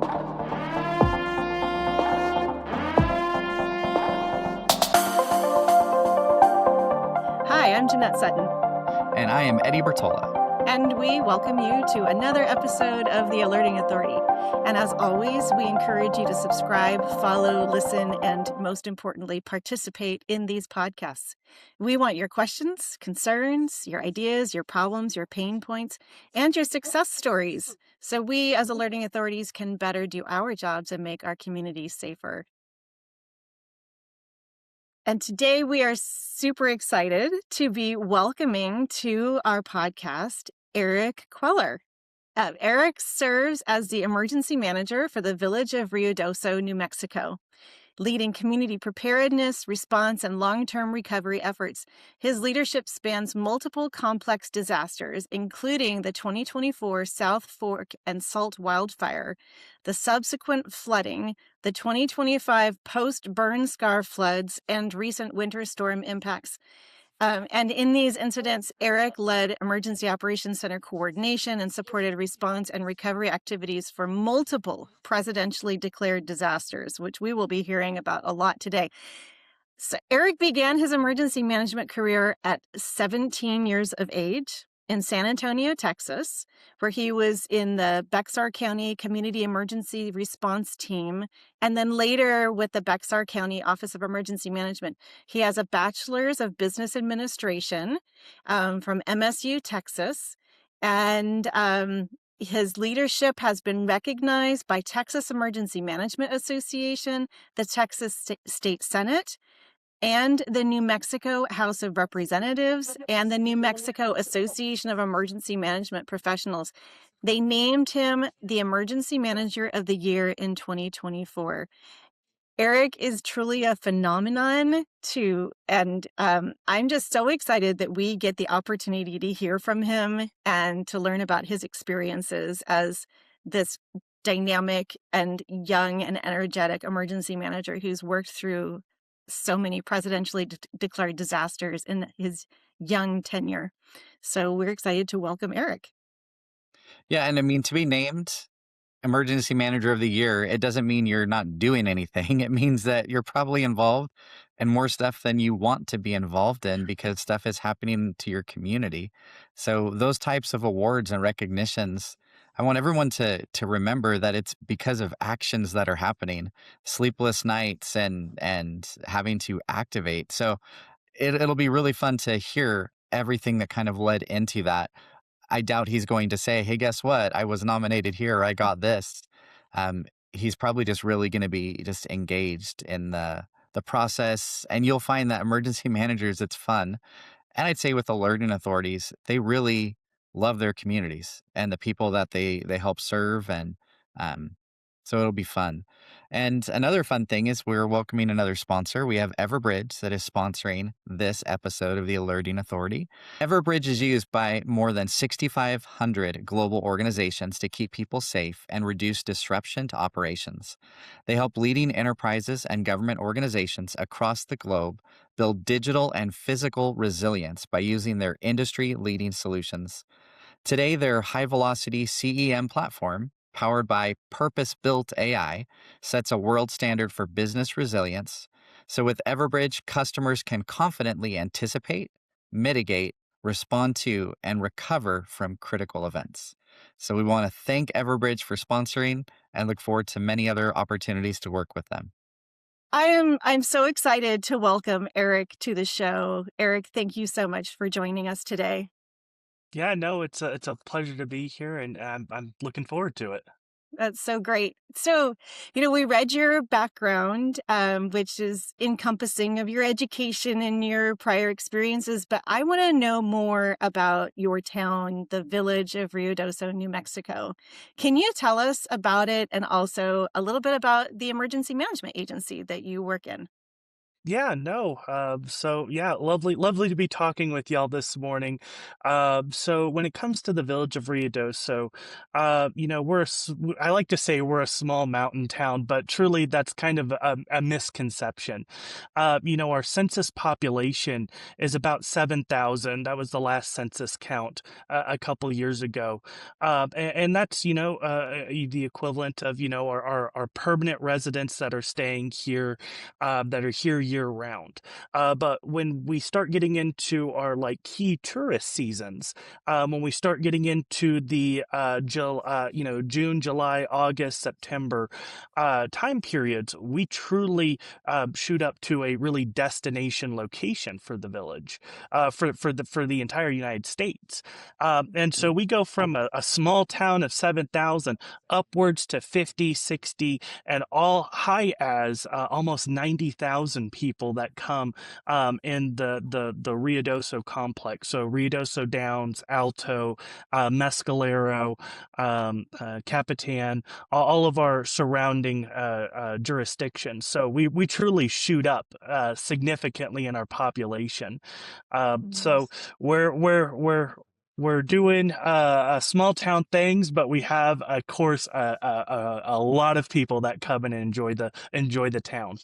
Hi, I'm Jeannette Sutton, And I am Eddie Bertola. and we welcome you to another episode of The Alerting Authority. And as always, we encourage you to subscribe, follow, listen, and most importantly, participate in these podcasts. We want your questions, concerns, your ideas, your problems, your pain points, and your success stories, so we as alerting authorities can better do our jobs and make our communities safer. And today we are super excited to be welcoming to our podcast Eric Queller. Eric serves as the emergency manager for the village of Ruidoso, New Mexico, leading community preparedness, response, and long-term recovery efforts. His leadership spans multiple complex disasters, including the 2024 South Fork and Salt wildfire, the subsequent flooding, the 2025 post-burn scar floods, and recent winter storm impacts. And in these incidents, Eric led Emergency Operations Center coordination and supported response and recovery activities for multiple presidentially declared disasters, which we will be hearing about a lot today. So Eric began his emergency management career at 17 years of age in San Antonio, Texas, where he was in the Bexar County Community Emergency Response Team, and then later with the Bexar County Office of Emergency Management. He has a bachelor's of business administration from MSU, Texas, and his leadership has been recognized by Texas Emergency Management Association, the Texas State Senate, and the New Mexico House of Representatives, and the New Mexico Association of Emergency Management Professionals. They named him the Emergency Manager of the Year in 2024. Eric is truly a phenomenon and I'm just so excited that we get the opportunity to hear from him and to learn about his experiences as this dynamic and young and energetic emergency manager who's worked through so many presidentially declared disasters in his young tenure. So we're excited to welcome Eric. Yeah, and I mean, to be named Emergency Manager of the Year, it doesn't mean you're not doing anything. It means that you're probably involved in more stuff than you want to be involved in because stuff is happening to your community. So those types of awards and recognitions, I want everyone to remember that it's because of actions that are happening, sleepless nights and having to activate. So it'll be really fun to hear everything that kind of led into that. I doubt he's going to say, hey, guess what? I was nominated here. I got this. He's probably just really going to be just engaged in the process. And you'll find that emergency managers, it's fun. And I'd say with alerting authorities, they really love their communities and the people that they help serve. And so it'll be fun. And another fun thing is we're welcoming another sponsor. We have Everbridge that is sponsoring this episode of the Alerting Authority. Everbridge is used by more than 6,500 global organizations to keep people safe and reduce disruption to operations. They help leading enterprises and government organizations across the globe build digital and physical resilience by using their industry-leading solutions. Today, their high-velocity CEM platform, powered by purpose-built AI, sets a world standard for business resilience. So with Everbridge, customers can confidently anticipate, mitigate, respond to, and recover from critical events. So we want to thank Everbridge for sponsoring and look forward to many other opportunities to work with them. I'm so excited to welcome Eric to the show. Eric, thank you so much for joining us today. Yeah, no, it's a pleasure to be here, and I'm looking forward to it. That's so great. So, we read your background, which is encompassing of your education and your prior experiences, but I want to know more about your town, the village of Ruidoso, New Mexico. Can you tell us about it and also a little bit about the emergency management agency that you work in? Yeah, no. So yeah, lovely to be talking with y'all this morning. So when it comes to the village of Ruidoso, I like to say we're a small mountain town, but truly that's kind of a misconception. Our census population is about 7,000. That was the last census count a couple years ago, and that's the equivalent of our permanent residents that are staying here that are here year round. But when we start getting into our like key tourist seasons, when we start getting into the June, July, August, September time periods, we truly shoot up to a really destination location for the village, for the entire United States. And so we go from a small town of 7,000 upwards to 50, 60, and all high as almost 90,000 people that come in the Ruidoso complex. So Ruidoso Downs, Alto, Mescalero, Capitan, all of our surrounding jurisdictions. So we truly shoot up significantly in our population. So Nice. we're doing small town things, but we have, of course, a lot of people that come and enjoy the town.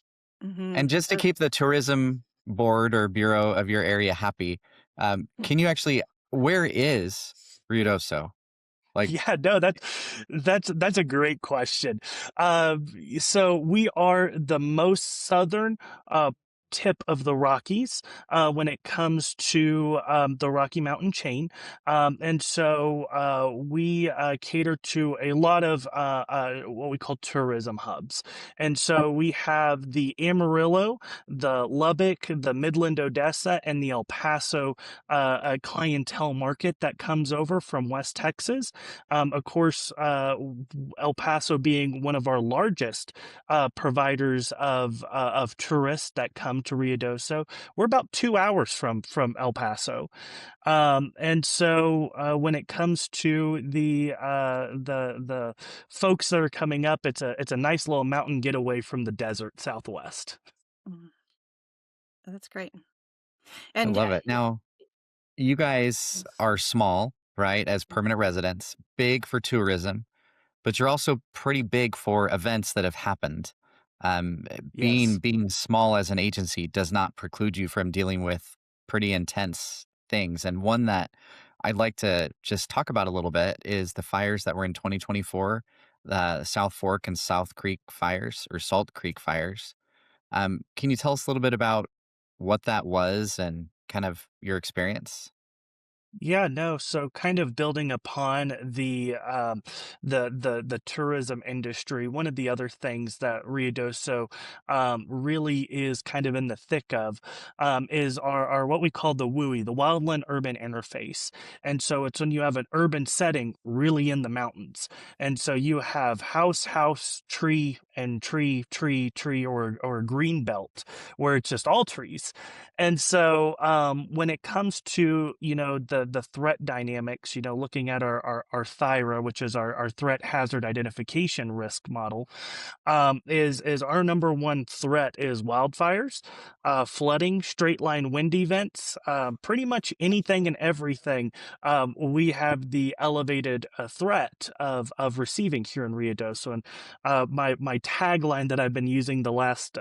Hmm. And just to keep the tourism board or bureau of your area happy, can you actually, where is Ruidoso? Like, Yeah, no, that's a great question. So we are the most southern tip of the Rockies when it comes to the Rocky Mountain chain, and so we cater to a lot of what we call tourism hubs. And so we have the Amarillo, the Lubbock, the Midland Odessa, and the El Paso clientele market that comes over from West Texas. Of course, El Paso being one of our largest providers of tourists that come to Ruidoso. We're about 2 hours from El Paso, and so when it comes to the folks that are coming up, it's a nice little mountain getaway from the desert Southwest. Mm, that's great. I And love it. Now, you guys yes. are small, right, as Mm, permanent residents, big for tourism, but you're also pretty big for events that have happened. Being Yes. being small as an agency does not preclude you from dealing with pretty intense things. And one that I'd like to just talk about a little bit is the fires that were in 2024, the South Fork and South Creek fires or Salt Creek fires. Can you tell us a little bit about what that was and kind of your experience? Yeah, no. So kind of building upon the tourism industry, one of the other things that Ruidoso really is kind of in the thick of is our what we call the WUI, the Wildland-Urban Interface. And so it's when you have an urban setting really in the mountains. And so you have house, tree, and tree, or green belt where it's just all trees. And so when it comes to, the threat dynamics, looking at our THIRA, which is our threat hazard identification risk model, is our number one threat is wildfires, flooding, straight line wind events, pretty much anything and everything. We have the elevated threat of receiving here in Ruidoso. And my tagline that I've been using the last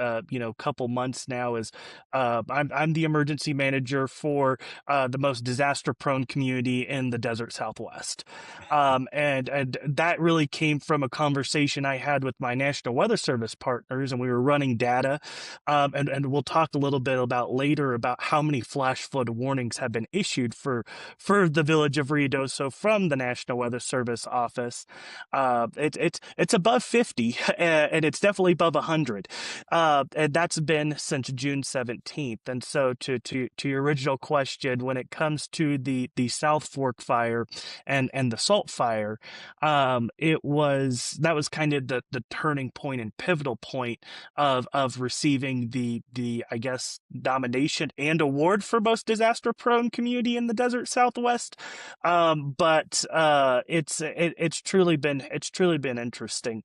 couple months now is I'm the emergency manager for the most disaster prone community in the desert Southwest. And that really came from a conversation I had with my National Weather Service partners, and we were running data. And we'll talk a little bit about later about how many flash flood warnings have been issued for the village of Ruidoso from the National Weather Service office. It's above 50, and it's definitely above 100. And that's been since June 17th. And so to your original question, when it comes to the South Fork fire and the Salt fire, that was kind of the turning point and pivotal point of receiving the I guess nomination and award for most disaster prone community in the desert Southwest. But it's truly been interesting.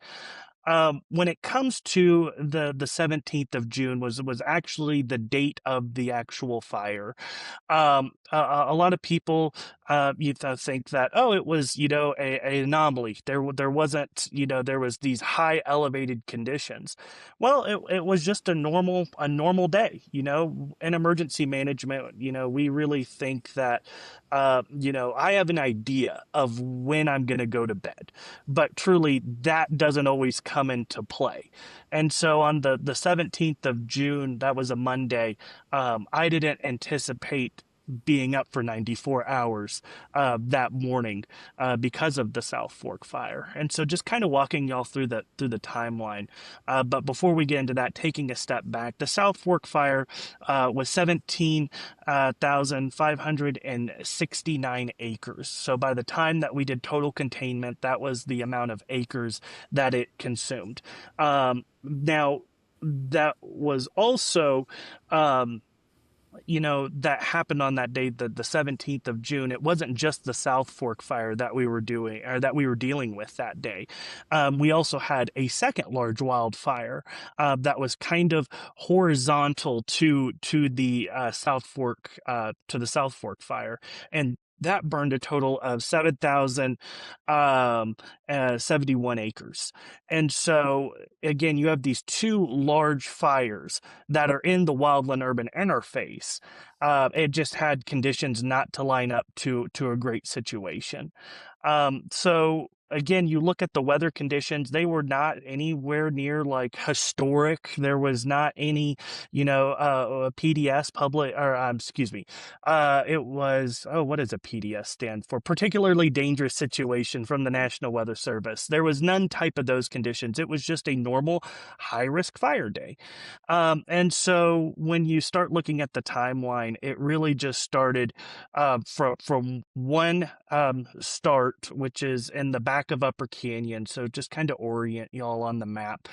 When it comes to the 17th of June was actually the date of the actual fire. A lot of people think that, oh, it was, a anomaly. There wasn't, there was these high elevated conditions. Well, it was just a normal day. In emergency management, we really think that, I have an idea of when I'm going to go to bed, but truly that doesn't always come into play. And so on the 17th of June, that was a Monday, I didn't anticipate being up for 94 hours that morning because of the South Fork fire. And so just kind of walking y'all through the timeline. But before we get into that, taking a step back, the South Fork fire was 17,569 acres. So by the time that we did total containment, that was the amount of acres that it consumed. Now, that was also that happened on that day, the 17th of June. It wasn't just the South Fork fire that we were dealing with that day. We also had a second large wildfire that was kind of horizontal to the South Fork fire, and that burned a total of 7,071 acres. And so, again, you have these two large fires that are in the Wildland-Urban Interface. It just had conditions not to line up to a great situation. So, again, you look at the weather conditions, they were not anywhere near like historic. There was not any, PDS public, or excuse me, it was, what does a PDS stand for? Particularly dangerous situation from the National Weather Service. There was none type of those conditions. It was just a normal high risk fire day. And so when you start looking at the timeline, it really just started from one start, which is in the back of Upper Canyon. So just kind of orient y'all on the map.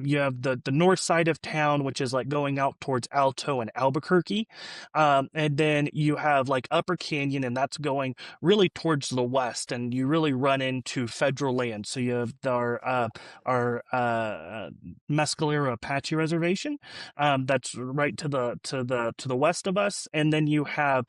You have the north side of town, which is like going out towards Alto and Albuquerque. And then you have like Upper Canyon, and that's going really towards the west, and you really run into federal land. So you have our Mescalero Apache Reservation, that's right to the west of us, and then you have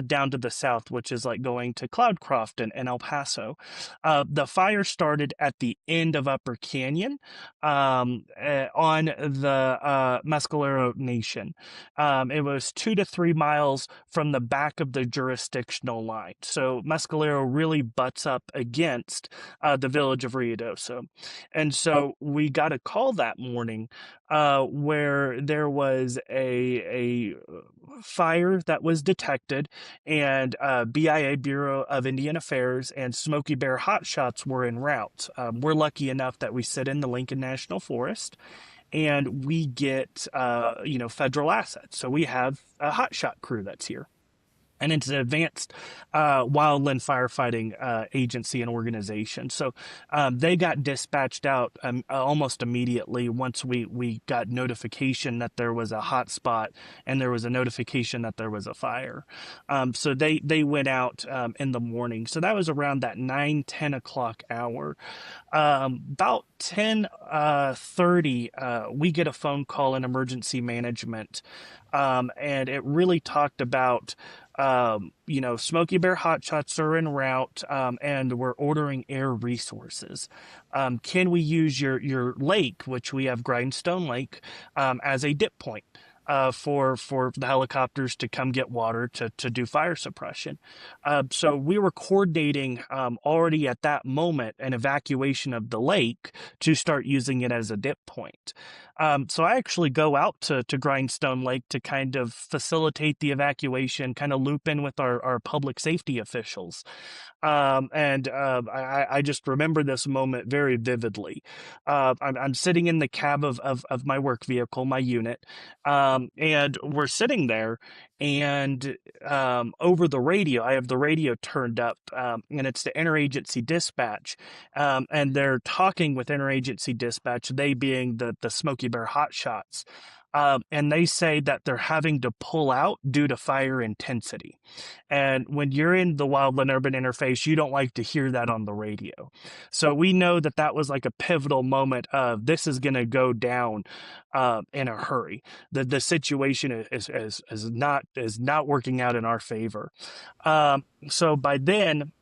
down to the south, which is like going to Cloudcroft and El Paso. The fire started at the end of Upper Canyon on the Mescalero Nation. It was 2 to 3 miles from the back of the jurisdictional line. So Mescalero really butts up against the village of Ruidoso. And so we got a call that morning where there was a fire that was detected, and BIA, Bureau of Indian Affairs, and Smoky Bear Hotshots were en route. We're lucky enough that we sit in the Lincoln National Forest, and we get federal assets. So we have a hotshot crew that's here. And it's an advanced wildland firefighting agency and organization. So they got dispatched out almost immediately once we got notification that there was a hot spot and there was a notification that there was a fire. So they went out in the morning. So that was around that 9-10 o'clock hour. About 10:30, we get a phone call in emergency management, and it really talked about Smoky Bear Hotshots are en route, and we're ordering air resources. Can we use your lake, which we have Grindstone Lake, as a dip point? For the helicopters to come get water to do fire suppression. So we were coordinating already at that moment an evacuation of the lake to start using it as a dip point. So I actually go out to Grindstone Lake to kind of facilitate the evacuation, kind of loop in with our public safety officials. I just remember this moment very vividly. I'm sitting in the cab of my work vehicle, my unit, and we're sitting there, and over the radio, I have the radio turned up, and it's the interagency dispatch, and they're talking with interagency dispatch, they being the Smoky Bear Hotshots. and they say that they're having to pull out due to fire intensity. And when you're in the Wildland-Urban Interface, you don't like to hear that on the radio. So we know that that was like a pivotal moment of this is going to go down in a hurry. The situation is not working out in our favor. So by then,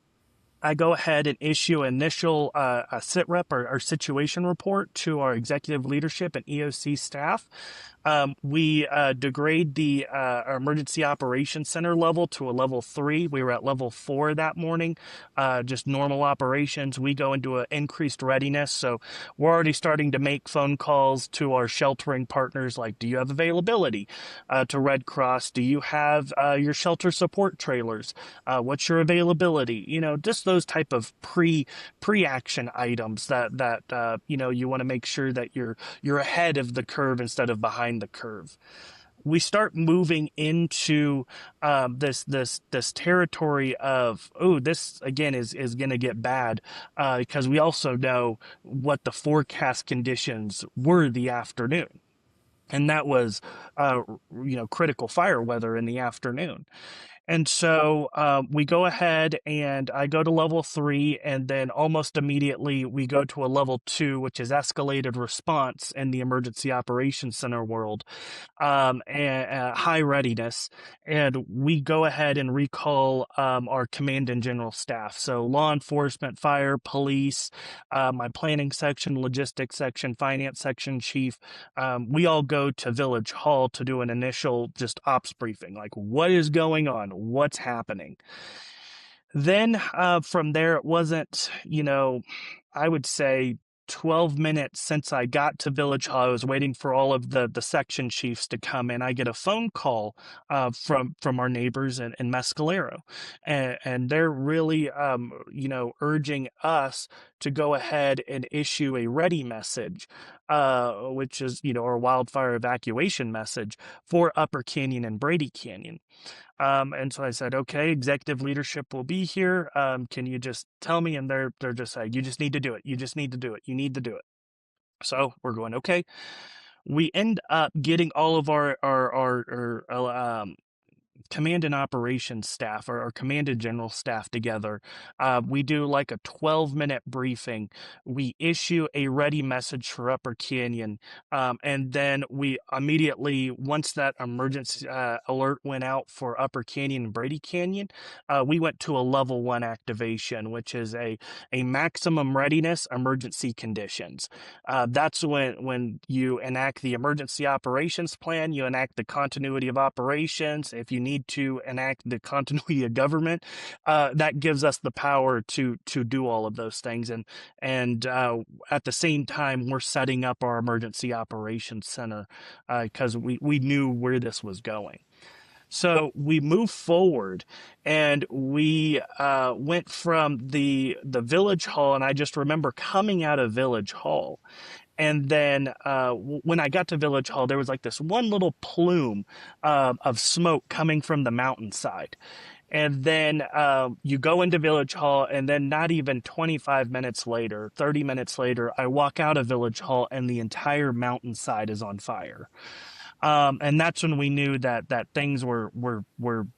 I go ahead and issue initial a sit rep or situation report to our executive leadership and EOC staff. We degrade the our emergency operations center level to a level 3. We were at level 4 that morning, just normal operations. We go into an increased readiness. So we're already starting to make phone calls to our sheltering partners like, do you have availability to Red Cross? Do you have your shelter support trailers? What's your availability? You know, just those type of pre-action items that you know, you want to make sure that you're ahead of the curve instead of behind the curve. We start moving into this territory of, oh, this again is going to get bad, because we also know what the forecast conditions were the afternoon, and that was you know, critical fire weather in the afternoon. And so we go ahead and I go to level 3, and then almost immediately we go to a level 2, which is escalated response in the emergency operations center world, and high readiness. And we go ahead and recall our command and general staff. So law enforcement, fire, police, my planning section, logistics section, finance section chief. We all go to Village Hall to do an initial just ops briefing, like what is going on, what's happening. Then from there, it wasn't, you know, I would say 12 minutes since I got to Village Hall. I was waiting for all of the section chiefs to come in. I get a phone call from our neighbors in Mescalero, and they're really, you know, urging us to go ahead and issue a ready message, which is, you know, our wildfire evacuation message for Upper Canyon and Brady Canyon. And so I said, okay, executive leadership will be here. Can you just tell me? And they're just saying, you just need to do it. You just need to do it. You need to do it. So we're going, okay. We end up getting all of our command and operations staff, or our command and general staff together. We do like a 12-minute briefing. We issue a ready message for Upper Canyon. And then we immediately, once that emergency alert went out for Upper Canyon and Brady Canyon, we went to a level 1 activation, which is a maximum readiness emergency conditions. That's when you enact the emergency operations plan, you enact the continuity of operations. If you need to enact the continuity of government, that gives us the power to do all of those things. And at the same time, we're setting up our emergency operations center because we knew where this was going. So we moved forward, and we went from the Village Hall, and I just remember coming out of Village Hall. And then when I got to Village Hall, there was like this one little plume of smoke coming from the mountainside. And then you go into Village Hall, and then not even 25 minutes later, 30 minutes later, I walk out of Village Hall, and the entire mountainside is on fire. And that's when we knew that things were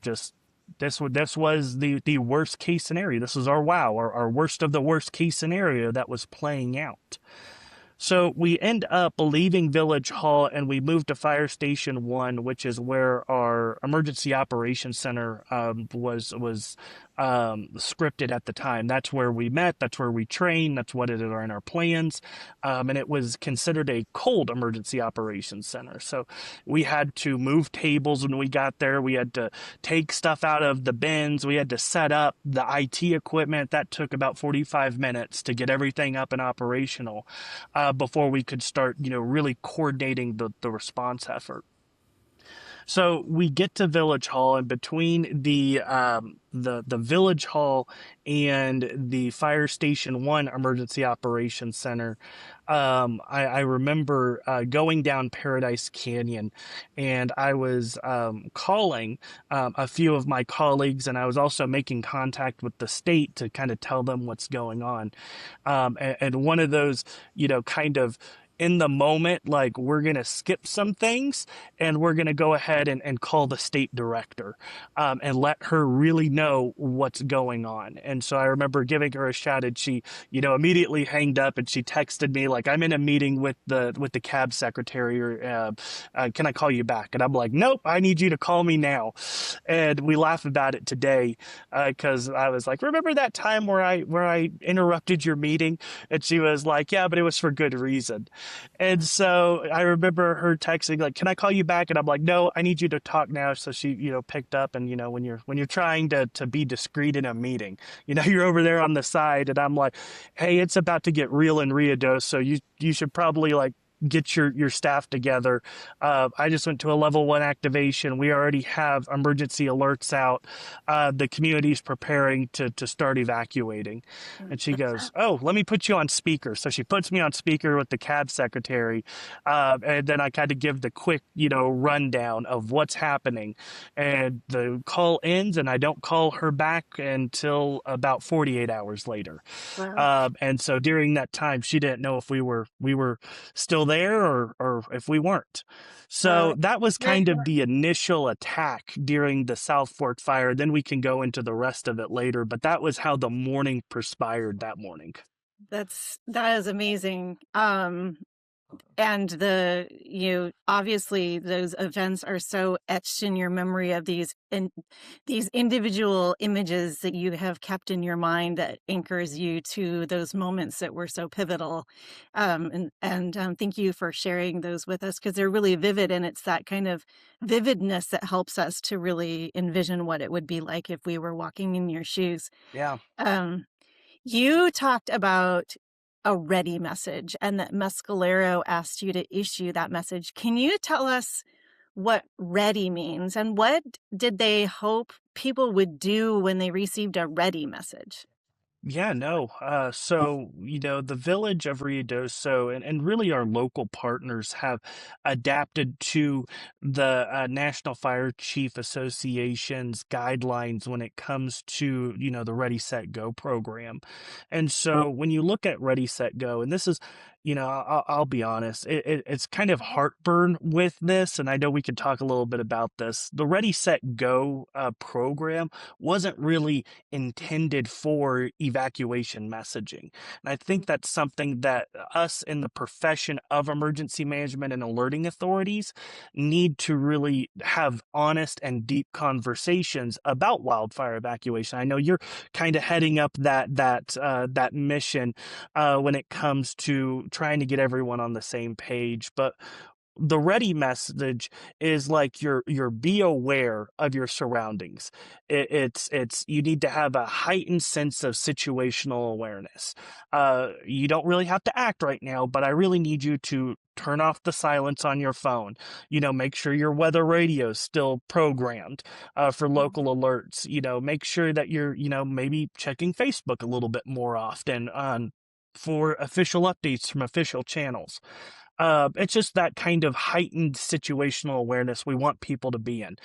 just, this was the worst case scenario. This was our worst of the worst case scenario that was playing out. So we end up leaving Village Hall, and we moved to Fire Station 1, which is where our emergency operations center was scripted at the time. That's where we met. That's where we trained. That's what it are in our plans. And it was considered a cold emergency operations center. So we had to move tables when we got there. We had to take stuff out of the bins. We had to set up the IT equipment. That took about 45 minutes to get everything up and operational before we could start, you know, really coordinating the response effort. So we get to Village Hall, and between the Village Hall and the Fire Station 1 Emergency Operations Center, I remember going down Paradise Canyon, and I was calling a few of my colleagues, and I was also making contact with the state to kind of tell them what's going on. And one of those, you know, kind of in the moment, like, we're going to skip some things and we're going to go ahead and call the state director, and let her really know what's going on. And so I remember giving her a shout, and she, immediately hanged up, and she texted me like, I'm in a meeting with the cab secretary, or can I call you back? And I'm like, nope, I need you to call me now. And we laugh about it today, because I was like, remember that time where I interrupted your meeting? And she was like, yeah, but it was for good reason. And so I remember her texting like, can I call you back? And I'm like, no, I need you to talk now. So she, picked up. And when you're trying to be discreet in a meeting, you're over there on the side, and I'm like, hey, it's about to get real in Ruidoso, so you should probably like get your staff together. I just went to a level 1 activation. We already have emergency alerts out. The community's preparing to start evacuating. And she goes, oh, let me put you on speaker. So she puts me on speaker with the cab secretary. And then I kind of give the quick, rundown of what's happening. And the call ends, and I don't call her back until about 48 hours later. Wow. And so during that time, she didn't know if we were still there, or if we weren't. Wow. So that was kind of the initial attack during the South Fork fire. Then we can go into the rest of it later, but that was how the morning perspired that morning. That is amazing. And obviously those events are so etched in your memory of these individual images that you have kept in your mind that anchors you to those moments that were so pivotal. And thank you for sharing those with us, because they're really vivid, and it's that kind of vividness that helps us to really envision what it would be like if we were walking in your shoes. Yeah. Um, you talked about a ready message, and that Mescalero asked you to issue that message. Can you tell us what ready means, and what did they hope people would do when they received a ready message? Yeah, no. So, the village of Ruidoso, and really our local partners have adapted to the National Fire Chief Association's guidelines when it comes to, the Ready, Set, Go program. And so when you look at Ready, Set, Go, and this is, I'll be honest, it's kind of heartburn with this. And I know we could talk a little bit about this. The Ready, Set, Go program wasn't really intended for evacuation messaging. And I think that's something that us in the profession of emergency management and alerting authorities need to really have honest and deep conversations about wildfire evacuation. I know you're kind of heading up that mission when it comes to trying to get everyone on the same page, but the ready message is like you're be aware of your surroundings. It's you need to have a heightened sense of situational awareness. You don't really have to act right now, but I really need you to turn off the silence on your phone. Make sure your weather radio is still programmed for local alerts. Make sure that you're maybe checking Facebook a little bit more often for official updates from official channels. It's just that kind of heightened situational awareness we want people to be in.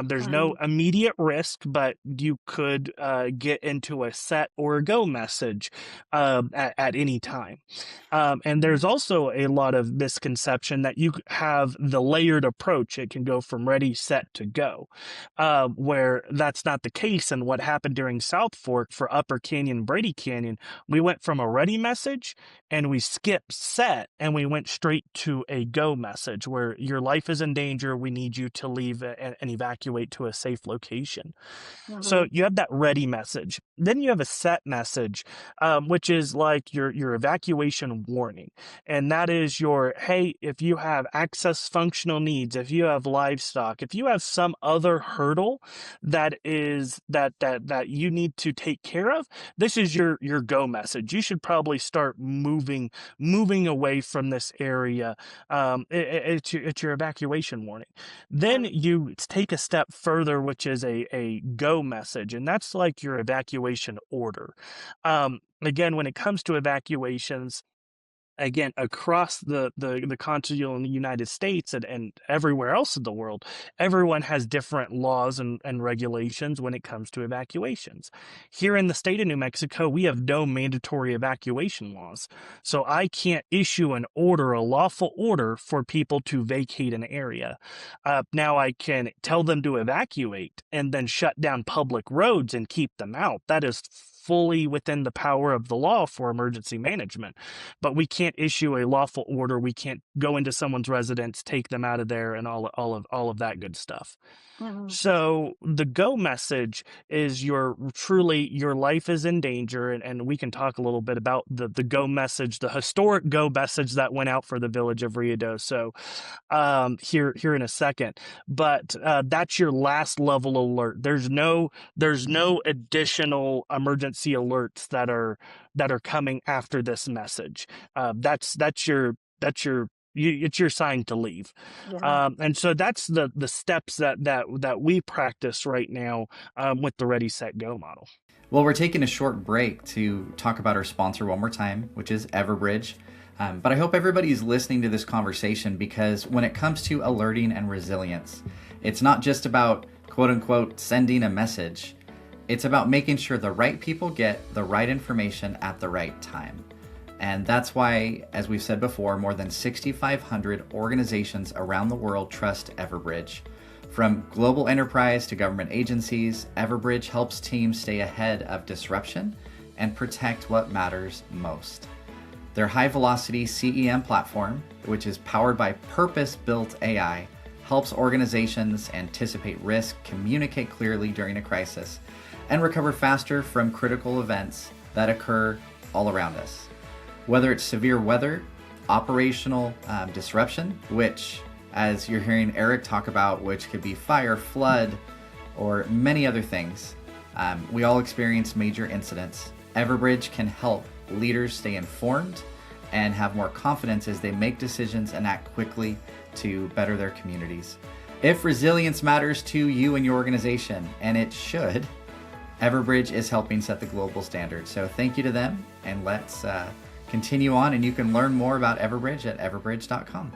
There's no immediate risk, but you could get into a set or a go message at any time. And there's also a lot of misconception that you have the layered approach. It can go from ready, set to go, where that's not the case. And what happened during South Fork for Upper Canyon, Brady Canyon, we went from a ready message and we skipped set and we went straight to a go message where your life is in danger. We need you to leave and evacuate to a safe location. So you have that ready message. Then you have a set message, which is like your evacuation warning. And that is your, hey, if you have access functional needs, if you have livestock, if you have some other hurdle that is that you need to take care of, this is your go message. You should probably start moving away from this area. It's your evacuation warning. Then you take a step further, which is a go message, and that's like your evacuation order. Again, when it comes to evacuations, again, across the continental United States and everywhere else in the world, everyone has different laws and regulations when it comes to evacuations. Here in the state of New Mexico, we have no mandatory evacuation laws. So I can't issue an order, a lawful order for people to vacate an area. Now I can tell them to evacuate and then shut down public roads and keep them out. That is fully within the power of the law for emergency management. But we can't issue a lawful order. We can't go into someone's residence, take them out of there, and all of that good stuff. Mhm. So the go message is your life is in danger, and we can talk a little bit about the go message, the historic go message that went out for the village of Ruidoso here in a second. But that's your last level alert. There's no additional emergency alerts that are coming after this message. It's your sign to leave. Yeah. And so that's the steps that we practice right now with the Ready, Set, Go model. Well, we're taking a short break to talk about our sponsor one more time, which is Everbridge. But I hope everybody's listening to this conversation, because when it comes to alerting and resilience, it's not just about quote unquote sending a message. It's about making sure the right people get the right information at the right time. And that's why, as we've said before, more than 6,500 organizations around the world trust Everbridge. From global enterprise to government agencies, Everbridge helps teams stay ahead of disruption and protect what matters most. Their high-velocity CEM platform, which is powered by purpose-built AI, helps organizations anticipate risk, communicate clearly during a crisis, and recover faster from critical events that occur all around us. Whether it's severe weather, operational disruption, which, as you're hearing Eric talk about, which could be fire, flood, or many other things, we all experience major incidents. Everbridge can help leaders stay informed and have more confidence as they make decisions and act quickly to better their communities. If resilience matters to you and your organization, and it should, Everbridge is helping set the global standard. So thank you to them, and let's continue on, and you can learn more about Everbridge at everbridge.com.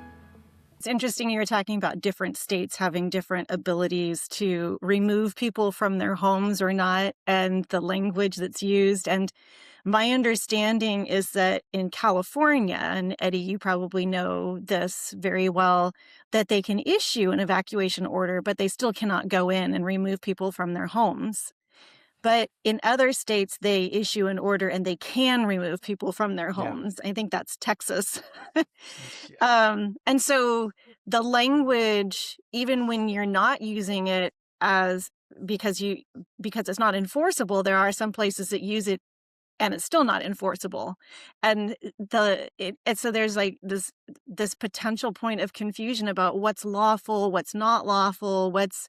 It's interesting you were talking about different states having different abilities to remove people from their homes or not, and the language that's used. And my understanding is that in California, and Eddie, you probably know this very well, that they can issue an evacuation order, but they still cannot go in and remove people from their homes. But in other states, they issue an order and they can remove people from their Yeah. homes. I think that's Texas. Yeah. And so the language, even when you're not using it as because it's not enforceable, there are some places that use it and it's still not enforceable. And so there's like this potential point of confusion about what's lawful, what's not lawful, what's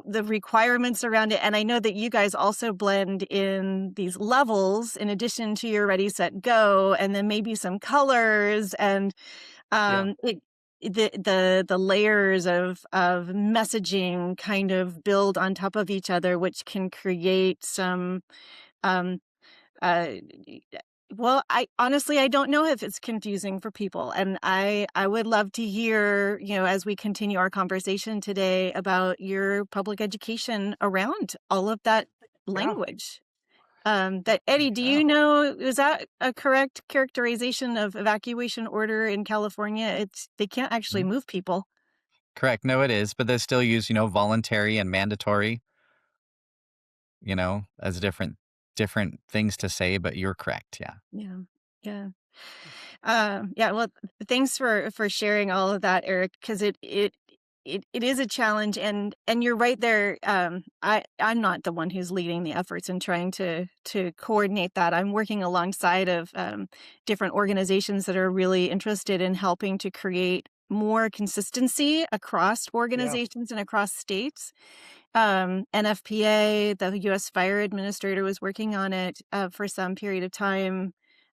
the requirements around it. And I know that you guys also blend in these levels in addition to your Ready, Set, Go, and then maybe some colors and Yeah. the layers of messaging kind of build on top of each other, which can create some um, uh, well, I honestly, I don't know if it's confusing for people. And I would love to hear, as we continue our conversation today about your public education around all of that Yeah. language. Eddie, do Yeah. you know, is that a correct characterization of evacuation order in California? They can't actually move people. Correct. No, it is, but they still use, voluntary and mandatory, as different things to say, but you're correct. Yeah. Yeah. Yeah. Yeah. Well, thanks for sharing all of that, Eric, because it is a challenge, and you're right there. I'm not the one who's leading the efforts and trying to coordinate that. I'm working alongside of different organizations that are really interested in helping to create more consistency across Yeah. organizations and across states. NFPA, the U.S. Fire Administrator, was working on it for some period of time.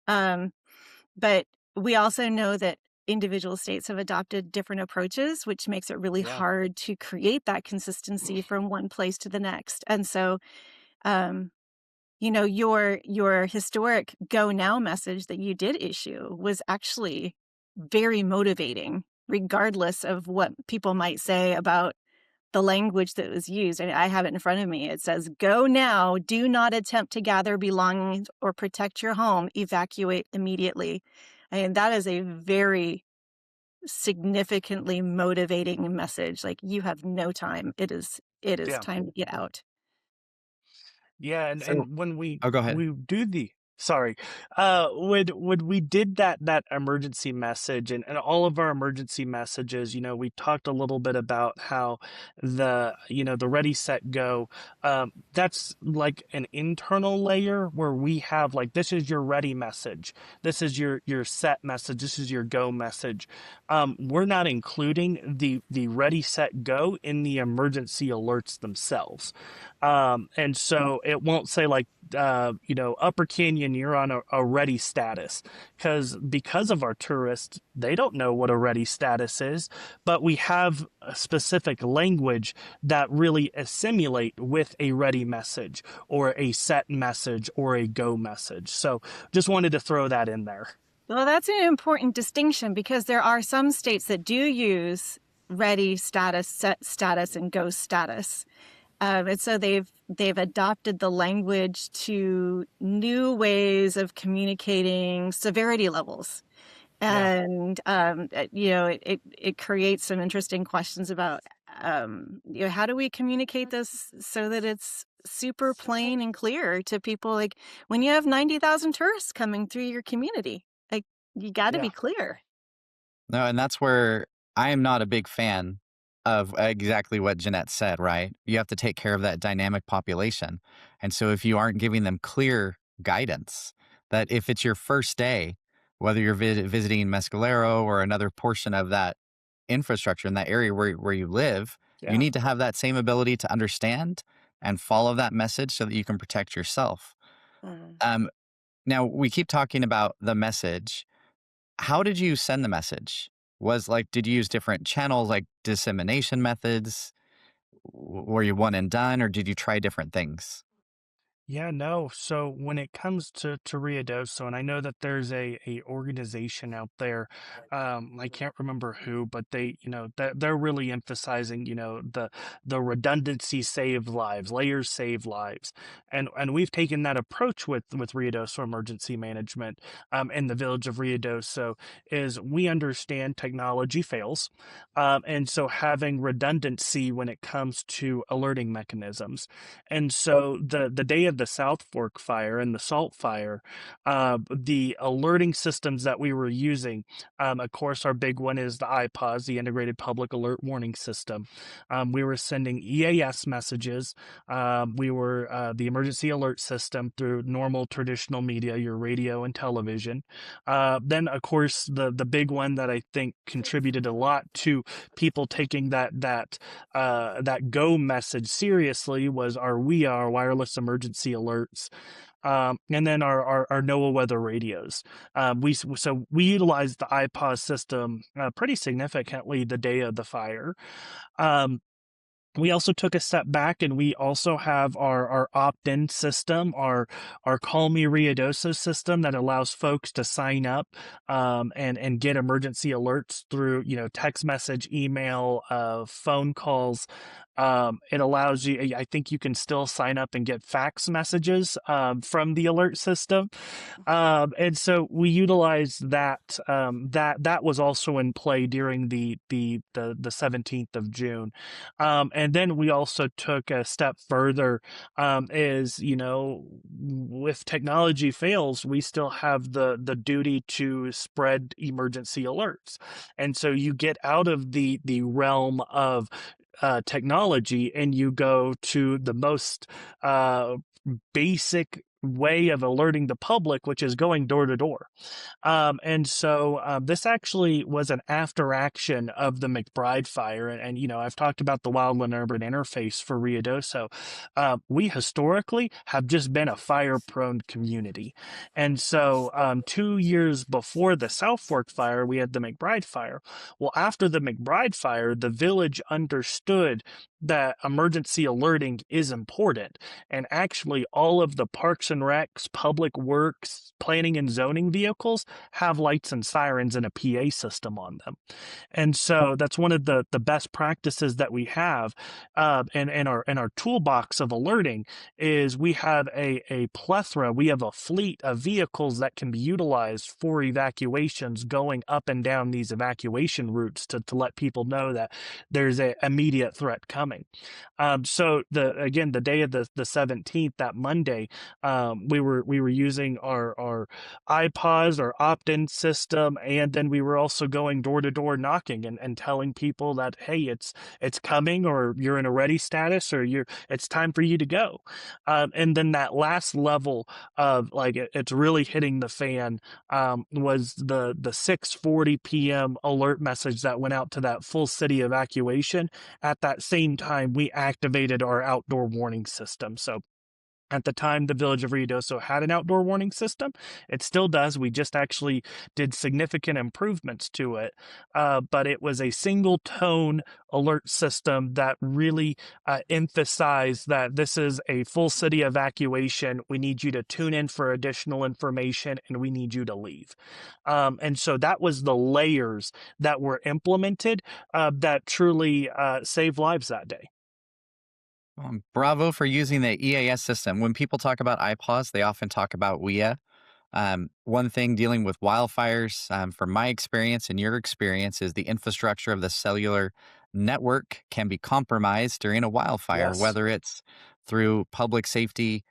But we also know that individual states have adopted different approaches, which makes it really Yeah. hard to create that consistency from one place to the next. And so your historic Go Now message that you did issue was actually very motivating, regardless of what people might say about the language that was used. And I have it in front of me. It says, "Go now, do not attempt to gather belongings or protect your home, evacuate immediately." And that is a very significantly motivating message. Like, you have no time. It is Yeah. time to get out. Yeah, So, and when oh, go ahead. we do the sorry, when we did that emergency message and all of our emergency messages, we talked a little bit about how the ready set go, that's like an internal layer where we have like, this is your ready message, this is your set message, this is your go message. We're not including the ready set go in the emergency alerts themselves. And so it won't say like, Upper Canyon, you're on a ready status, because of our tourists, they don't know what a ready status is, but we have a specific language that really assimilate with a ready message or a set message or a go message. So just wanted to throw that in there. Well, that's an important distinction, because there are some states that do use ready status, set status, and go status. And so they've adopted the language to new ways of communicating severity levels. Yeah, And it creates some interesting questions about how do we communicate this so that it's super plain and clear to people. Like, when you have 90,000 tourists coming through your community, like, you got to yeah, be clear. No, and that's where I am not a big fan of exactly what Jeanette said, right? You have to take care of that dynamic population. And so if you aren't giving them clear guidance, that if it's your first day, whether you're visiting Mescalero or another portion of that infrastructure in that area where you live, you yeah, need to have that same ability to understand and follow that message so that you can protect yourself. Mm. Um, Now, we keep talking about the message. How did you send the message? Did you use different channels, like dissemination methods? Were you one and done, or did you try different things? yeah. No. So when it comes to Ruidoso, and I know that there's a organization out there, I can't remember who, but they're really emphasizing, the redundancy save lives, layers save lives, and we've taken that approach with Ruidoso emergency management, in the village of Ruidoso. Is we understand technology fails, and so having redundancy when it comes to alerting mechanisms. And so the day of the South Fork fire and the Salt fire, the alerting systems that we were using, of course, our big one is the IPAWS, the Integrated Public Alert Warning System. We were sending EAS messages. We were the emergency alert system through normal traditional media, your radio and television. Then, of course, the big one that I think contributed a lot to people taking that go message seriously was our WEA, wireless emergency alerts. And then our NOAA weather radios. We utilized the IPAWS system pretty significantly the day of the fire. Um, we also took a step back, and we also have our opt-in system, our Call Me Ruidoso system that allows folks to sign up, and get emergency alerts through, text message, email, phone calls. It allows you, I think you can still sign up and get fax messages from the alert system. And so we utilized that. That was also in play during the 17th of June. And then we also took a step further, is, with technology fails, we still have the duty to spread emergency alerts. And so you get out of the realm of technology, and you go to the most basic way of alerting the public, which is going door to door. And so this actually was an after action of the McBride fire. And I've talked about the Wildland-Urban Interface for Ruidoso. We historically have just been a fire prone community. And so 2 years before the South Fork fire, we had the McBride fire. Well, after the McBride fire, the village understood that emergency alerting is important. And actually, all of the parks and recs, public works, planning and zoning vehicles have lights and sirens and a PA system on them. And so that's one of the best practices that we have, in our toolbox of alerting is we have a plethora. We have a fleet of vehicles that can be utilized for evacuations going up and down these evacuation routes to let people know that there's a immediate threat coming. So the day of the 17th, that Monday, we were using our iPods, our opt-in system, and then we were also going door to door knocking and telling people that, hey, it's coming, or you're in a ready status, or it's time for you to go. And then that last level of like it's really hitting the fan, was the 6:40 p.m. alert message that went out to that full city evacuation. At that same time, we activated our outdoor warning system. So at the time, the village of Ruidoso had an outdoor warning system. It still does. We just actually did significant improvements to it. But it was a single tone alert system that really emphasized that this is a full city evacuation. We need you to tune in for additional information, and we need you to leave. And so that was the layers that were implemented that truly saved lives that day. Bravo for using the EAS system. When people talk about iPods, they often talk about WIA. One thing dealing with wildfires, from my experience and your experience, is the infrastructure of the cellular network can be compromised during a wildfire, Yes. whether it's through public safety,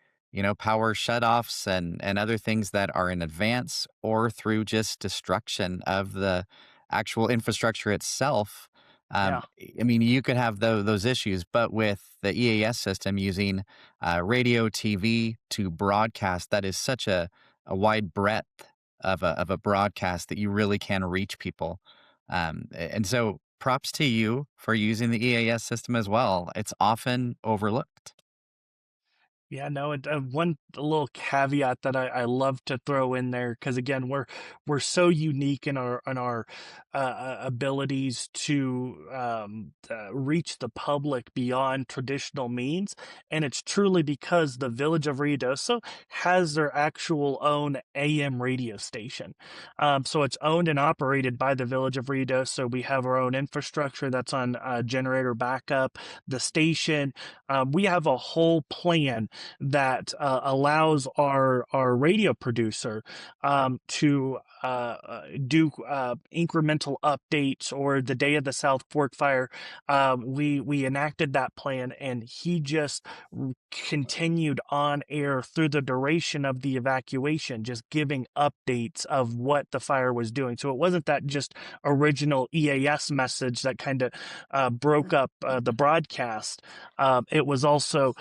power shutoffs and other things that are in advance, or through just destruction of the actual infrastructure itself. Yeah. I mean, you could have those issues, but with the EAS system using radio, TV to broadcast, that is such a wide breadth of a broadcast that you really can reach people. And so props to you for using the EAS system as well. It's often overlooked. Yeah, no, one little caveat that I love to throw in there, because again, we're so unique in our abilities to reach the public beyond traditional means, and it's truly because the village of Ruidoso has their actual own AM radio station. So it's owned and operated by the village of Ruidoso. We have our own infrastructure that's on generator backup. The station, we have a whole plan that allows our radio producer to do incremental updates. Or the day of the South Fork fire, we enacted that plan, and he just continued on air through the duration of the evacuation, just giving updates of what the fire was doing. So it wasn't that just original EAS message that kind of broke up the broadcast. It was also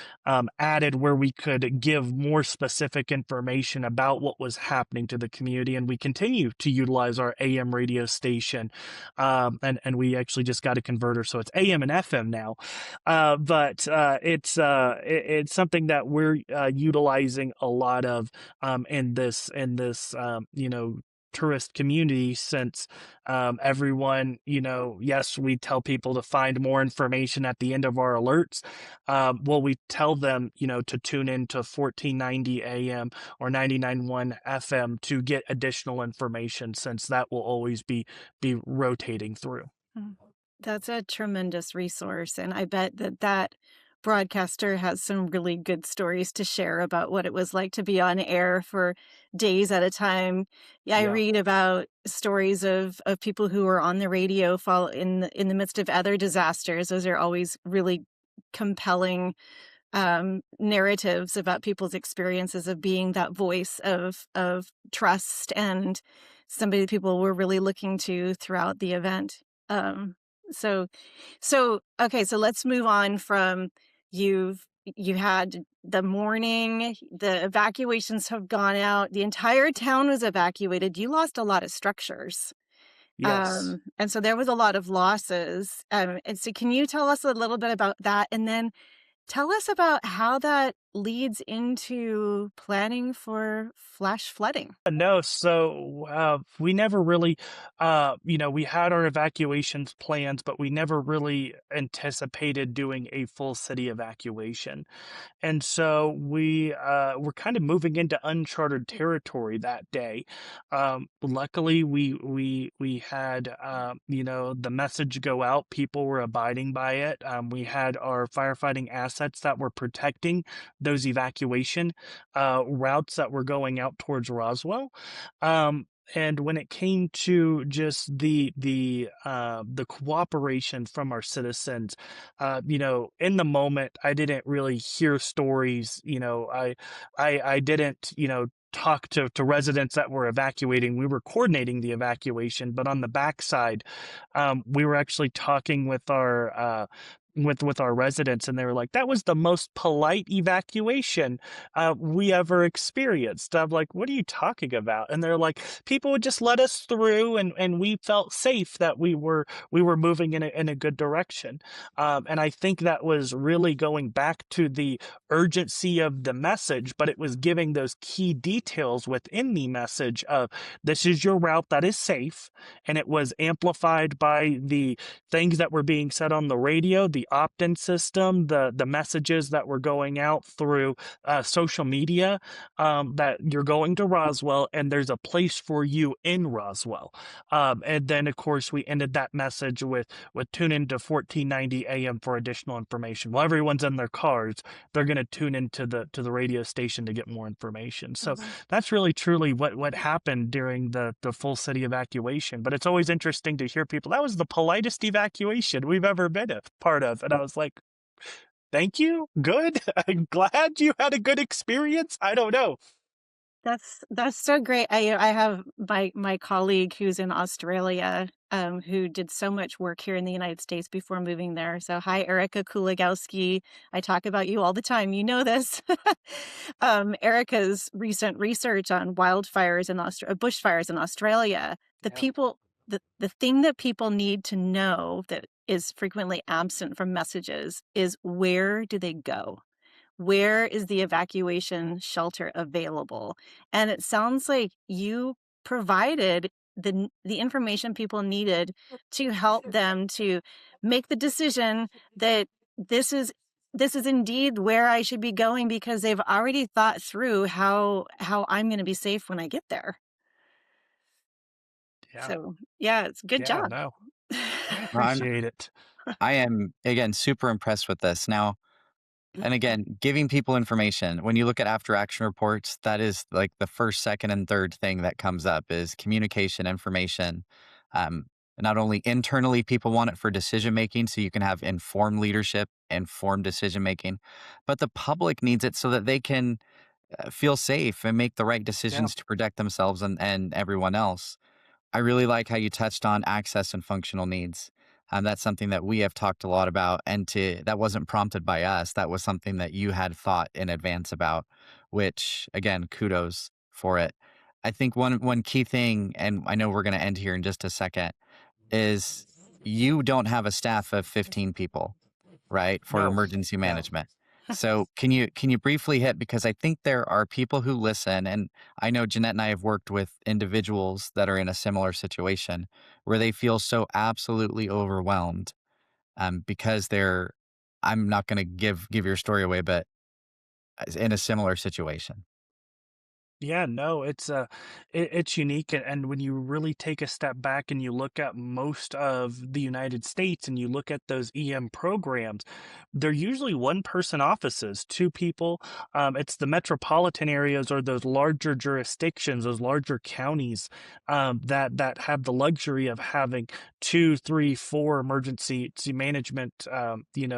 added where we could give more specific information about what was happening to the community. And we continue to utilize our AM radio station. And we actually just got a converter, so it's AM and FM now. But it's something that we're utilizing a lot of in this tourist community, since everyone, yes, we tell people to find more information at the end of our alerts. Well, we tell them, to tune in to 1490 AM or 99.1 FM to get additional information, since that will always be rotating through. That's a tremendous resource. And I bet that broadcaster has some really good stories to share about what it was like to be on air for days at a time. Yeah, I Yeah. read about stories of people who were on the radio in the midst of other disasters. Those are always really compelling narratives about people's experiences of being that voice of trust and somebody that people were really looking to throughout the event. So okay, so let's move on from you had the morning, the evacuations have gone out, the entire town was evacuated. You lost a lot of structures. Yes. And so there was a lot of losses. And so can you tell us a little bit about that? And then tell us about how that leads into planning for flash flooding? No, so we never really, we had our evacuations plans, but we never really anticipated doing a full city evacuation. And so we were kind of moving into uncharted territory that day. Luckily, we had the message go out. People were abiding by it. We had our firefighting assets that were protecting those evacuation routes that were going out towards Roswell. And when it came to just the cooperation from our citizens, in the moment, I didn't really hear stories. I didn't, talk to residents that were evacuating. We were coordinating the evacuation, but on the backside, we were actually talking with our with our residents, and they were like, that was the most polite evacuation we ever experienced. I'm like, what are you talking about? And they're like, people would just let us through, and we felt safe that we were moving in a good direction. And I think that was really going back to the urgency of the message, but it was giving those key details within the message of, this is your route that is safe. And it was amplified by the things that were being said on the radio, the opt-in system, the messages that were going out through social media, that you're going to Roswell and there's a place for you in Roswell. And then, of course, we ended that message with tune into 1490 AM for additional information. While everyone's in their cars, they're going to tune into the radio station to get more information. So that's really truly what happened during the full city evacuation. But it's always interesting to hear people, that was the politest evacuation we've ever been a part of. And I was like, thank you. Good. I'm glad you had a good experience. I don't know. That's so great. I have my colleague who's in Australia, who did so much work here in the United States before moving there. So hi, Erica Kulagowski. I talk about you all the time. You know this. Erica's recent research on wildfires in bushfires in Australia. The thing that people need to know that is frequently absent from messages is, where do they go? Where is the evacuation shelter available? And it sounds like you provided the information people needed to help them to make the decision that this is indeed where I should be going, because they've already thought through how I'm going to be safe when I get there. Yeah. So yeah, it's a good job. No, I Well, appreciate it. I am, again, super impressed with this. Now, and again, giving people information. When you look at after action reports, that is like the first, second, and third thing that comes up is communication, information. Not only internally, people want it for decision making, so you can have informed leadership, informed decision making, but the public needs it so that they can feel safe and make the right decisions to protect themselves and everyone else. I really like how you touched on access and functional needs. That's something that we have talked a lot about, and that wasn't prompted by us. That was something that you had thought in advance about, which, again, kudos for it. I think one key thing, and I know we're going to end here in just a second, is you don't have a staff of 15 people, right, for No. emergency management. So can you briefly hit, because I think there are people who listen, and I know Jeannette and I have worked with individuals that are in a similar situation where they feel so absolutely overwhelmed, because I'm not going to give your story away, but in a similar situation. Yeah, no, it's unique, and when you really take a step back and you look at most of the United States and you look at those EM programs, they're usually one-person offices, two people. It's the metropolitan areas or those larger jurisdictions, those larger counties, that have the luxury of having two, three, four emergency management,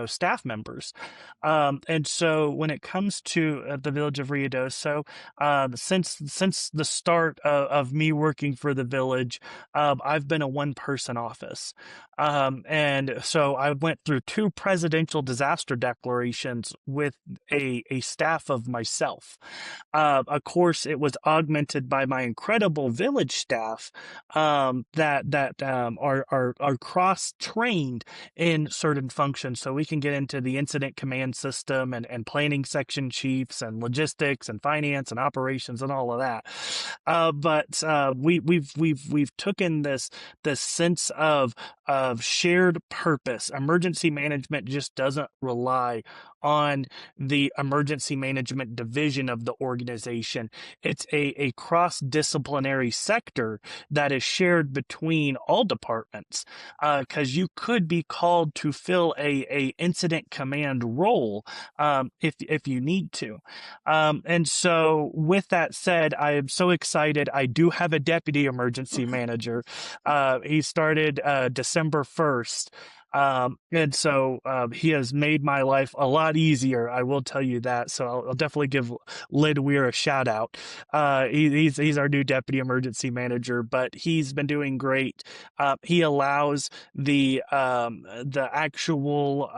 staff members. And so when it comes to the village of Ruidoso, since the start of me working for the village, I've been a one-person office. And so I went through 2 presidential disaster declarations with a staff of myself. Of course, it was augmented by my incredible village staff that are cross-trained in certain functions. So we can get into the incident command system and planning section chiefs and logistics and finance and operations and all of that. But we've taken this sense of shared purpose. Emergency management just doesn't rely on the emergency management division of the organization. It's a cross-disciplinary sector that is shared between all departments, because you could be called to fill a incident command role if you need to. And so with that said, I am so excited. I do have a deputy emergency manager. He started December 1st. And so he has made my life a lot easier. I will tell you that. So I'll definitely give Lyd Weir a shout out. He's our new deputy emergency manager, but he's been doing great. He allows the actual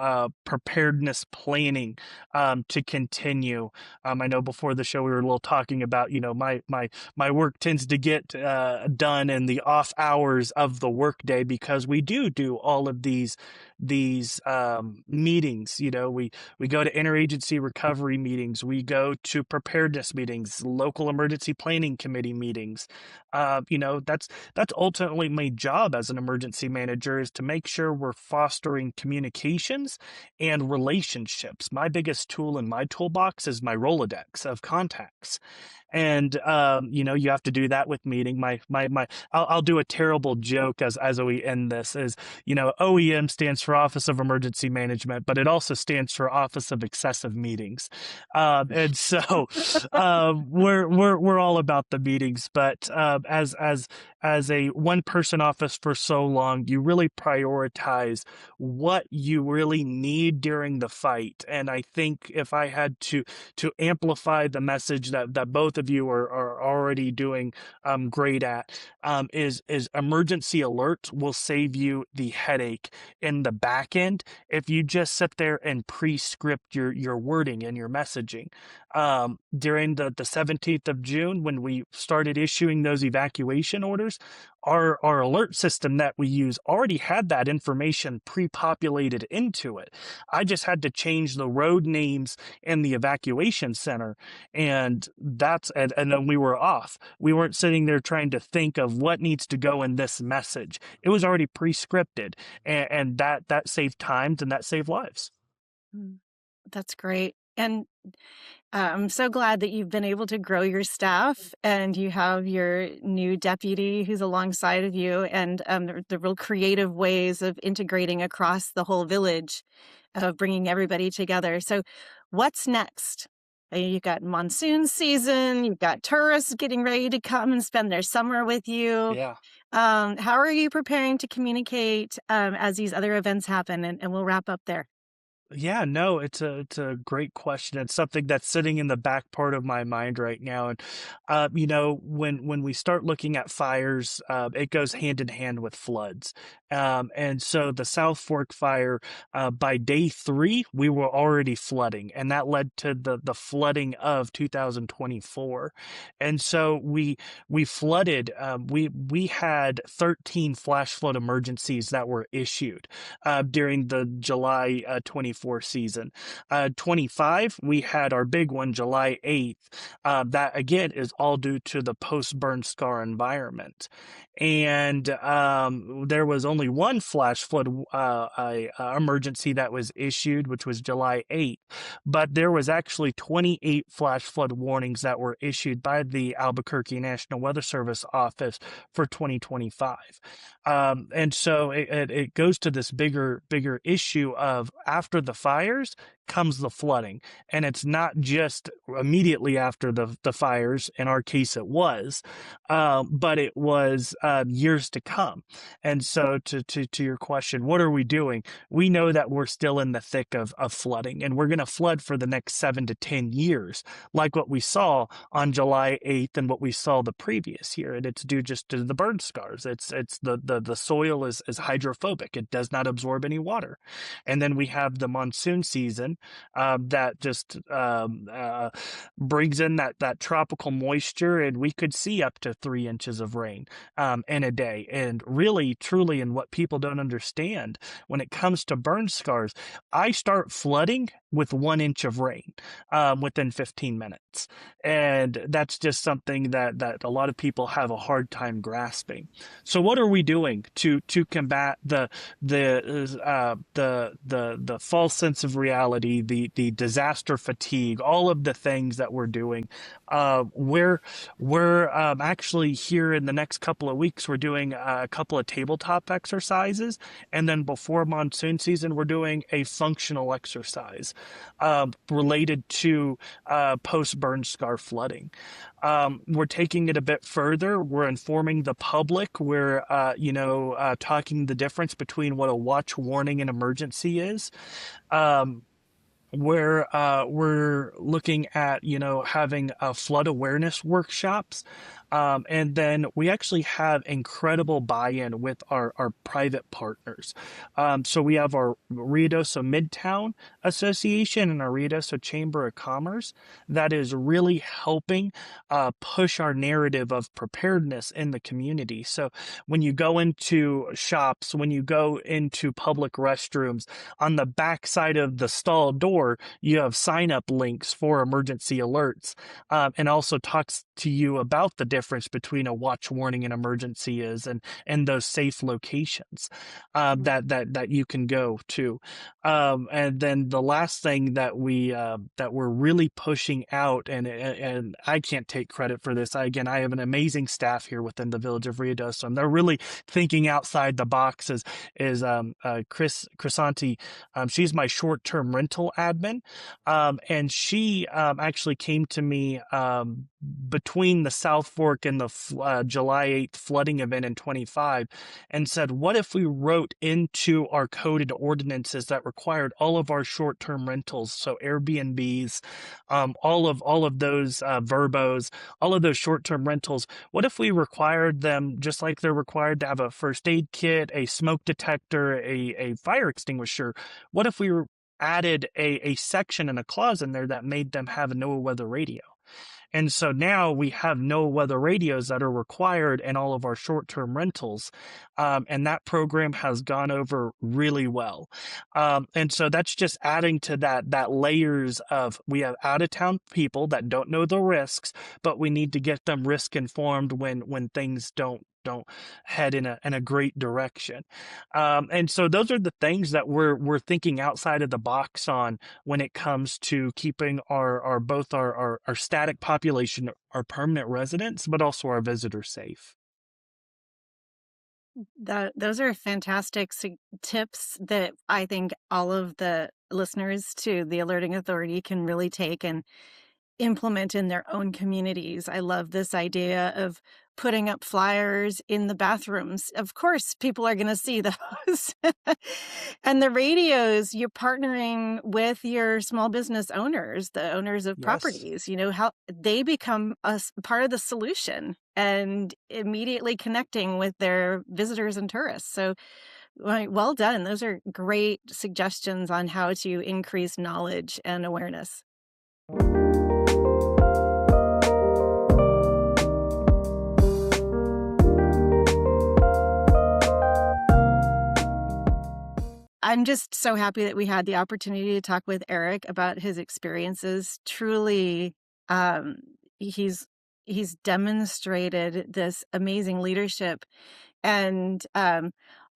preparedness planning to continue. I know before the show we were a little talking about, my work tends to get done in the off hours of the workday because we do all of these meetings. We go to interagency recovery meetings, we go to preparedness meetings, local emergency planning committee meetings. That's ultimately my job as an emergency manager, is to make sure we're fostering communications and relationships. My biggest tool in my toolbox is my Rolodex of contacts. And you have to do that with meeting. I'll do a terrible joke as we end this. Is OEM stands for Office of Emergency Management, but it also stands for Office of Excessive Meetings. And so we're all about the meetings. But as a one-person office for so long, you really prioritize what you really need during the fight. And I think if I had to amplify the message that both of you are already doing great at, is emergency alerts will save you the headache in the back end if you just sit there and pre-script your wording and your messaging. During the 17th of June, when we started issuing those evacuation orders, our alert system that we use already had that information pre-populated into it. I just had to change the road names in the evacuation center, and then we were off. We weren't sitting there trying to think of what needs to go in this message. It was already pre-scripted, and that saved times and that saved lives. That's great. And I'm so glad that you've been able to grow your staff and you have your new deputy who's alongside of you, and the real creative ways of integrating across the whole village, of bringing everybody together. So what's next? You've got monsoon season, you've got tourists getting ready to come and spend their summer with you. Yeah. How are you preparing to communicate as these other events happen? And we'll wrap up there. Yeah, no, it's a great question. It's something that's sitting in the back part of my mind right now. And when we start looking at fires, it goes hand in hand with floods. And so the South Fork fire, by day 3, we were already flooding, and that led to the flooding of 2024. And so we flooded. We had 13 flash flood emergencies that were issued during the July 24 season. 25, we had our big one July 8th. That again is all due to the post-burn scar environment. And there was only one flash flood emergency that was issued, which was July 8th. But there was actually 28 flash flood warnings that were issued by the Albuquerque National Weather Service office for 2025. And so it goes to this bigger issue of, after the fires comes the flooding. And it's not just immediately after the fires. In our case, it was, but it was years to come. And so to your question, what are we doing? We know that we're still in the thick of flooding, and we're going to flood for the next 7 to 10 years, like what we saw on July 8th and what we saw the previous year. And it's due just to the burn scars. It's the soil is hydrophobic. It does not absorb any water. And then we have the monsoon season that just brings in that tropical moisture, and we could see up to 3 inches of rain in a day. And really, truly, and what people don't understand when it comes to burn scars, I start flooding with 1 inch of rain within 15 minutes. And that's just something that a lot of people have a hard time grasping. So what are we doing to combat the false sense of reality, the disaster fatigue, all of the things that we're doing? We're actually here in the next couple of weeks, we're doing a couple of tabletop exercises. And then before monsoon season, we're doing a functional exercise related to post-burn scar flooding. We're taking it a bit further. We're informing the public. We're, talking the difference between what a watch, warning, and emergency is. We're looking at, having flood awareness workshops. And then we actually have incredible buy-in with our private partners. So we have our Ruidoso Midtown Association and our Ruidoso Chamber of Commerce that is really helping push our narrative of preparedness in the community. So when you go into shops, when you go into public restrooms, on the back side of the stall door, you have sign-up links for emergency alerts, and also talks to you about the difference between a watch, warning, and emergency is, and those safe locations that you can go to. And then the last thing that we're really pushing out, and I can't take credit for this. I have an amazing staff here within the village of Ruidoso, and they're really thinking outside the box. Is Crisanti. She's my short-term rental admin, and she actually came to me between the South Fork and the July 8th flooding event in 25 and said, what if we wrote into our code and ordinances that required all of our short-term rentals, so Airbnbs, all of those Verbos, all of those short-term rentals, what if we required them, just like they're required to have a first aid kit, a smoke detector, a fire extinguisher, what if we added a section and a clause in there that made them have a NOAA weather radio? And so now we have NOAA weather radios that are required in all of our short-term rentals. And that program has gone over really well. And so that's just adding to that layers of, we have out-of-town people that don't know the risks, but we need to get them risk informed when things don't head in a great direction. And so those are the things that we're thinking outside of the box on when it comes to keeping our both our static population, our permanent residents, but also our visitors safe. Those are fantastic tips that I think all of the listeners to the Alerting Authority can really take and implement in their own communities. I love this idea of putting up flyers in the bathrooms. Of course, people are going to see those. And the radios, you're partnering with your small business owners, the owners of properties, how they become part of the solution and immediately connecting with their visitors and tourists. So well done. Those are great suggestions on how to increase knowledge and awareness. I'm just so happy that we had the opportunity to talk with Eric about his experiences. Truly, he's demonstrated this amazing leadership and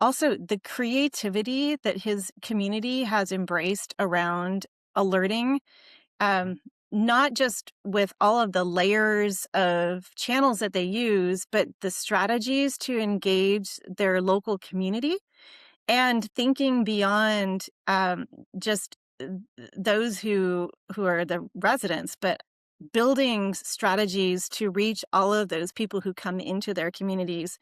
also the creativity that his community has embraced around alerting, not just with all of the layers of channels that they use, but the strategies to engage their local community. And thinking beyond just those who are the residents, but building strategies to reach all of those people who come into their communities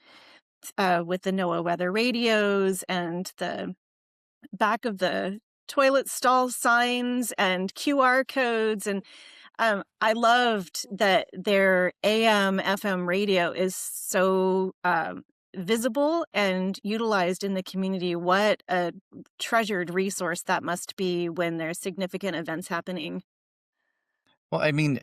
with the NOAA weather radios and the back of the toilet stall signs and QR codes. And I loved that their AM FM radio is so visible and utilized in the community. What a treasured resource that must be when there's significant events happening. Well, I mean,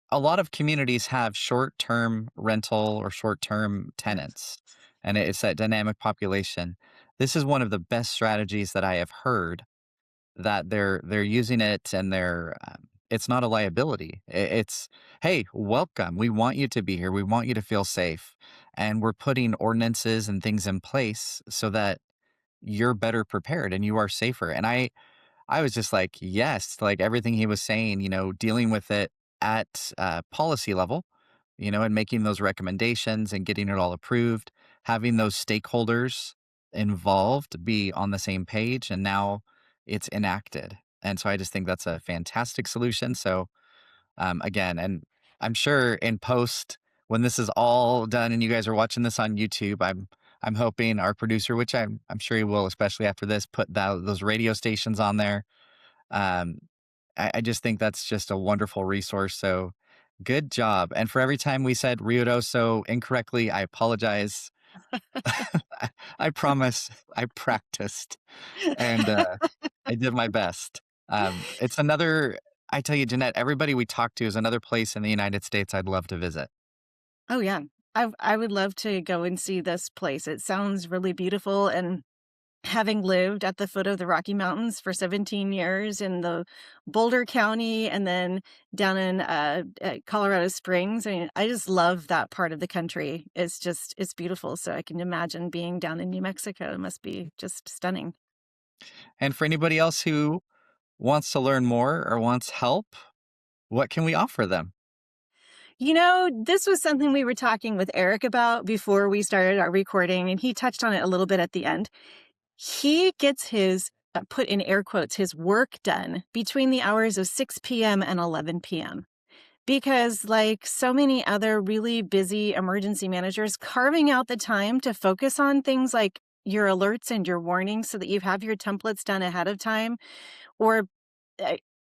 a lot of communities have short-term rental or short-term tenants, and it's that dynamic population. This is one of the best strategies that I have heard that they're using it, and it's not a liability. It's, hey, welcome. We want you to be here. We want you to feel safe, and we're putting ordinances and things in place so that you're better prepared and you are safer. And I was just like, yes, like everything he was saying, dealing with it at policy level, and making those recommendations and getting it all approved, having those stakeholders involved be on the same page, and now it's enacted. And so I just think that's a fantastic solution. So again, and I'm sure in post, when this is all done and you guys are watching this on YouTube, I'm hoping our producer, which I'm sure he will, especially after this, put those radio stations on there. Um, I just think that's just a wonderful resource. So good job. And for every time we said Ruidoso incorrectly, I apologize. I promise I practiced and I did my best. It's another, I tell you, Jeanette, everybody we talk to is another place in the United States I'd love to visit. Oh, yeah. I would love to go and see this place. It sounds really beautiful. And having lived at the foot of the Rocky Mountains for 17 years in the Boulder County and then down in Colorado Springs, I just love that part of the country. It's beautiful. So I can imagine being down in New Mexico. It must be just stunning. And for anybody else who wants to learn more or wants help, what can we offer them? This was something we were talking with Eric about before we started our recording, and he touched on it a little bit at the end. He gets his, put in air quotes, his work done between the hours of 6 p.m. and 11 p.m. Because like so many other really busy emergency managers, carving out the time to focus on things like your alerts and your warnings so that you have your templates done ahead of time, or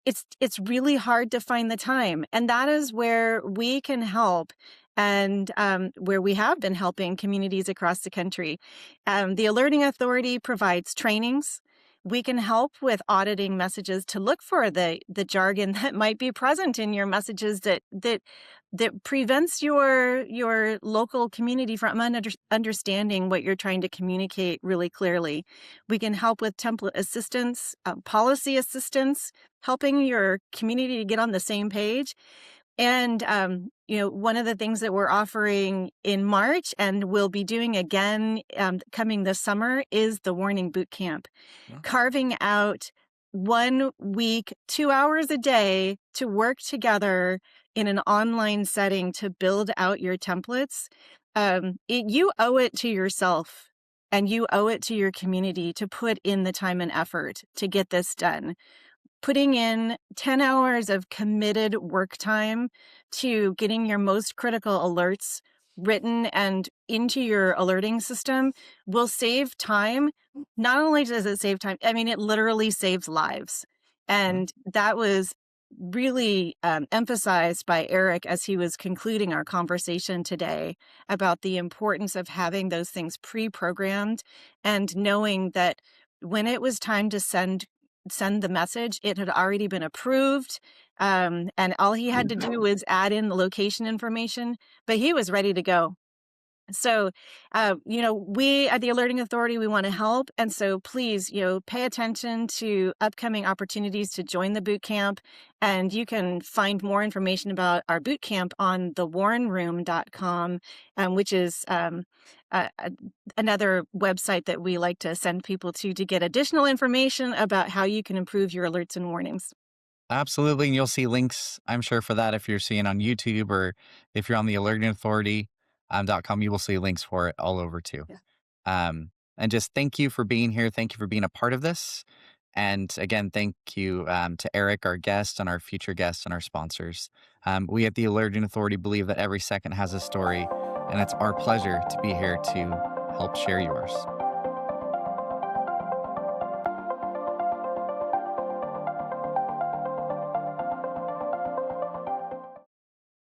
it's really hard to find the time. And that is where we can help, and where we have been helping communities across the country. The Alerting Authority provides trainings. We can help with auditing messages to look for the jargon that might be present in your messages that prevents your local community from understanding what you're trying to communicate really clearly. We can help with template assistance, policy assistance, helping your community to get on the same page. And, one of the things that we're offering in March and we'll be doing again coming this summer is the Warning Boot Camp. Yeah. Carving out 1 week, 2 hours a day to work together in an online setting to build out your templates. You owe it to yourself and you owe it to your community to put in the time and effort to get this done. Putting in 10 hours of committed work time to getting your most critical alerts written and into your alerting system will save time. Not only does it save time, it literally saves lives. And that was really emphasized by Eric as he was concluding our conversation today about the importance of having those things pre-programmed and knowing that when it was time to send the message, it had already been approved, and all he had to do was add in the location information, but he was ready to go. So, we at the Alerting Authority, we want to help. And so please, pay attention to upcoming opportunities to join the boot camp. And you can find more information about our boot camp on thewarrenroom.com, which is another website that we like to send people to get additional information about how you can improve your alerts and warnings. Absolutely. And you'll see links, I'm sure, for that if you're seeing on YouTube or if you're on the Alerting Authority. .com, you will see links for it all over too. Yeah. And just thank you for being here. Thank you for being a part of this. And again, thank you to Eric, our guest, and our future guests and our sponsors. We at the Alerting Authority believe that every second has a story, and it's our pleasure to be here to help share yours.